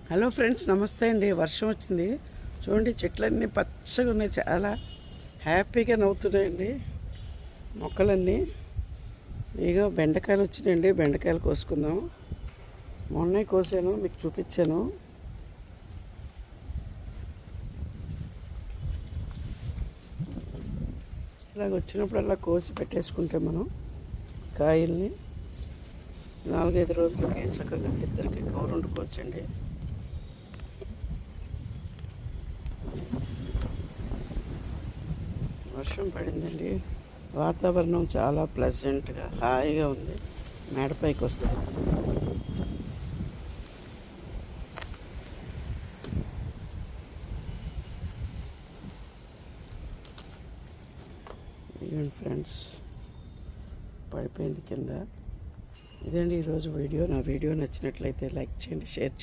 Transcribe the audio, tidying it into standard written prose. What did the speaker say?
Hello friends, నమస్తే అండి. వర్షం వచ్చింది చూడండి, చెట్లన్నీ పచ్చగా ఉన్నాయి, చాలా హ్యాపీగా నవ్వుతున్నాయండి మొక్కలన్నీ. ఇక బెండకాయలు వచ్చినాయండి, బెండకాయలు కోసుకుందాం. మొన్నే కోసాను, మీకు చూపించాను. ఇలాగ వచ్చినప్పుడల్లా కోసి పెట్టేసుకుంటే మనం కాయల్ని 4-5 రోజులకి చక్కగా ఇద్దరికి కూర వండుకోవచ్చండి. వర్షం పడిందండి, వాతావరణం చాలా ప్లెజెంట్గా హాయిగా ఉంది. మేడపైకి వస్తుంది. ఇదండి ఫ్రెండ్స్, పడిపోయింది కింద. ఇదండి ఈరోజు వీడియో. నా వీడియో నచ్చినట్లయితే లైక్ చేయండి, షేర్ చేయండి.